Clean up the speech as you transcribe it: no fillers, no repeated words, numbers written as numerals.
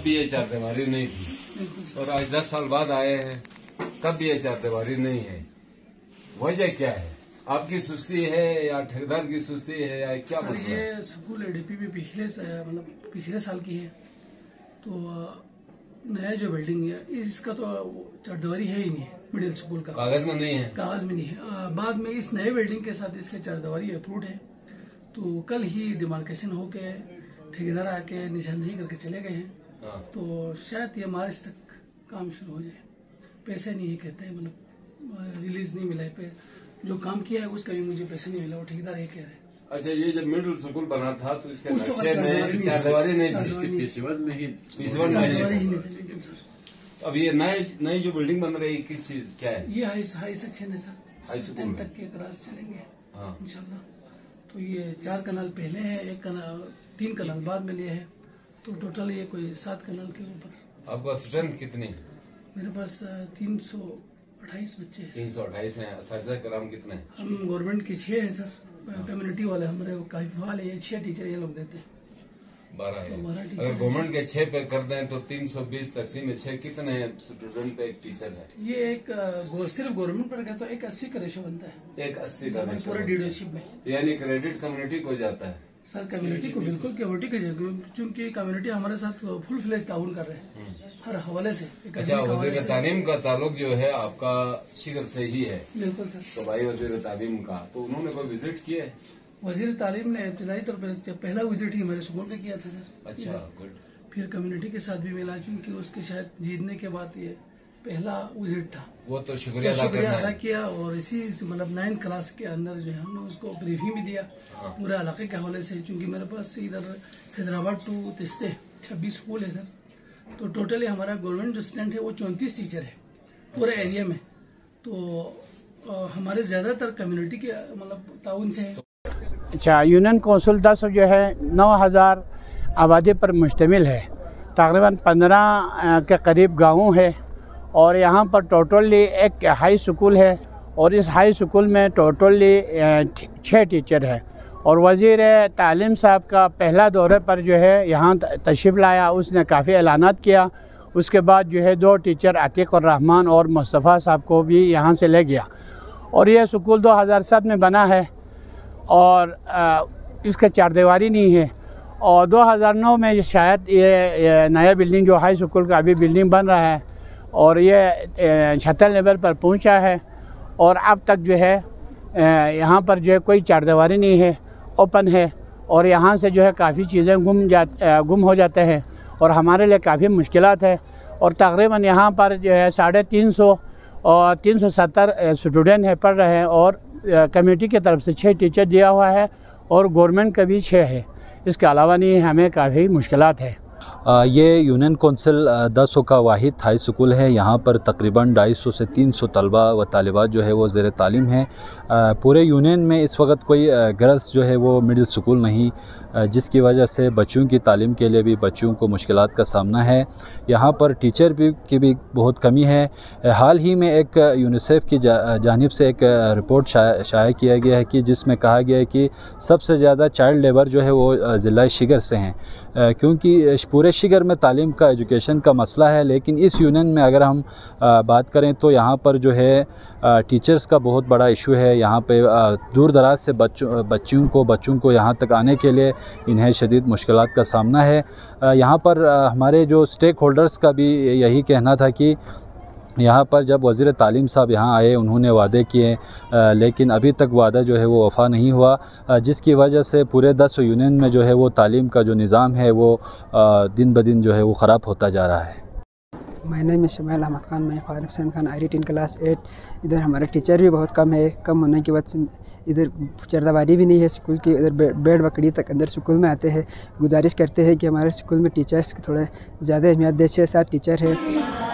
भी ये चारदीवारी नहीं थी और आज 10 साल बाद आए हैं तब भी ये चारदीवारी नहीं है। वजह क्या है? आपकी सुस्ती है या ठेकेदार की सुस्ती है या क्या मसला है? ये स्कूल एडीपी में पिछले साल की है, तो नया जो बिल्डिंग है इसका तो चारदीवारी है ही नहीं है। मिडिल स्कूल का कागज में नहीं है, कागज में नहीं है। बाद में इस नए बिल्डिंग के साथ इसके चारदीवारी अप्रूव्ड है। तो कल ही डिमार्केशन होके ठेकेदार आके निशानदेही करके चले गए हैं। हाँ। तो शायद ये मार्च तक काम शुरू हो जाए। पैसे नहीं है कहते हैं, मतलब रिलीज नहीं मिला है। जो काम किया है उसका भी मुझे पैसे नहीं मिला, वो ठेकेदार ये कह रहे हैं। अच्छा, ये जब मिडिल स्कूल बना था तो इसके उसको नक्शे में चारदीवारी नहीं थी, चारदीवारी नहीं नहीं थी। थी सर। अब ये नई जो बिल्डिंग बन रही है किस चीज क्या है? ये हाई सेक्शन है सर, हाई स्कूल 10 तक के क्लास चलेंगे हाँ। इंशाल्लाह। तो ये 4 कनाल पहले है, 3 कनाल बाद में लिए है, तो टोटल ये कोई 7 कनाल के ऊपर। आपका स्ट्रेंथ कितनी? मेरे पास 328 बच्चे हैं। 328 है। असरजा कराम कितने? हम गवर्नमेंट के 6 हैं सर, कम्युनिटी वाले हमारे काफी फाल है। 6 टीचर ये लोग देते हैं, 12 है। तो 12 टीचर अगर गवर्नमेंट के 6 पे कर दें तो 320 तकसीम में 6 कितने स्टूडेंट पे एक टीचर है? ये एक सिर्फ गवर्नमेंट पर गया तो एक 80 का रेशो बनता है, एक 80 का रेशो पूरे लीडरशिप में। यानी क्रेडिट कम्युनिटी को जाता है सर कम्युनिटी को बिल्कुल कम्युनिटी के जगह, क्योंकि कम्युनिटी हमारे साथ फुल फ्लेज ताउन कर रहे हैं हर हवाले से। अच्छा, वजीर तालीम का ताल्लुक जो है आपका शिगर से ही है? बिल्कुल सर। तो भाई वजीर तालीम का तो उन्होंने कोई विजिट किया है? वजीर तालीम ने इब्तदाई तौर पर पहला विजिट ही हमारे स्कूल का किया था सर। अच्छा, गुड। फिर कम्युनिटी के साथ भी मिला, क्योंकि उसके शायद जीतने के बाद ये पहला विजिट था। वो तो शुक्रिया अदा किया। और इसी मतलब 9th क्लास के अंदर जो है हमने उसको ब्रीफिंग भी दिया पूरे इलाके के हवाले से, क्योंकि मेरे पास इधर हैदराबाद टू तिस्ते 26 स्कूल है सर। तो टोटली हमारा गवर्नमेंट जो स्टूडेंट है वो 34 टीचर है पूरे एरिया में। तो हमारे ज्यादातर कम्युनिटी के मतलब ताउन से है। अच्छा, यूनियन कौंसिल 10 जो है 9000 आबादी पर मुश्तमिल है। तकरीबन 15 के करीब गाँव है और यहाँ पर टोटली एक हाई स्कूल है और इस हाई स्कूल में टोटली 6 टीचर है। और वज़ीर तालीम साहब का पहला दौरे पर जो है यहाँ तशरीफ़ लाया, उसने काफ़ी ऐलानात किया। उसके बाद जो है 2 टीचर अतीक और रहमान और मुस्तफ़ा साहब को भी यहाँ से ले गया। और यह स्कूल 2007 में बना है और इसका चारदीवारी नहीं है। और 2009 में शायद ये नया बिल्डिंग जो हाई स्कूल का अभी बिल्डिंग बन रहा है और ये छतल लेवल पर पहुंचा है। और अब तक जो है यहाँ पर जो है कोई चारदीवारी नहीं है, ओपन है। और यहाँ से जो है काफ़ी चीज़ें गुम हो जाते हैं और हमारे लिए काफ़ी मुश्किलात है। और तकरीबन यहाँ पर जो है 350 और 370 स्टूडेंट है पढ़ रहे हैं और कमेटी की तरफ से 6 टीचर दिया हुआ है और गवर्नमेंट का भी 6 है। इसके अलावा नहीं, हमें काफ़ी मुश्किलात है। ये यूनियन कौंसिल 10 का वाहिद हाई स्कूल है। यहाँ पर तकरीबन 250 से 300 तलबा व तालिबात जो है वो ज़ेर तालीम है। पूरे यूनियन में इस वक्त कोई गर्ल्स जो है वो मिडिल स्कूल नहीं, जिसकी वजह से बच्चों की तालीम के लिए भी बच्चों को मुश्किलात का सामना है। यहाँ पर टीचर की भी बहुत कमी है। हाल ही में एक यूनिसेफ की जानिब से एक रिपोर्ट शाया किया गया है कि जिसमें कहा गया है कि सबसे ज़्यादा चाइल्ड लेबर जो है वो ज़िला शिगर से हैं, क्योंकि पूरे शिगर में तालीम का एजुकेशन का मसला है। लेकिन इस यूनियन में अगर हम बात करें तो यहाँ पर जो है टीचर्स का बहुत बड़ा इशू है। यहाँ पे दूर दराज से बच्चों को यहाँ तक आने के लिए इन्हें शदीद मुश्किलात का सामना है। यहाँ पर हमारे जो स्टेक होल्डर्स का भी यही कहना था कि यहाँ पर जब वज़ीर तालीम साहब यहाँ आए उन्होंने वादे किए, लेकिन अभी तक वादा जो है वो वफ़ा नहीं हुआ, जिसकी वजह से पूरे 10 यूनियन में जो है वो तालीम का जो निज़ाम है वो दिन ब दिन जो है वो ख़राब होता जा रहा है। My name is Shamail Ahmed Khan, मैं फ़ारिग हुसैन खान आई 10 क्लास 8। इधर हमारे टीचर भी बहुत कम है। कम होने की वजह से इधर चारदीवारी भी नहीं है स्कूल की। इधर बेड बकरी तक अंदर स्कूल में आते हैं। गुजारिश करते हैं कि हमारे स्कूल में टीचर्स को थोड़ा ज़्यादा अहमियत दे। 6-7 टीचर है।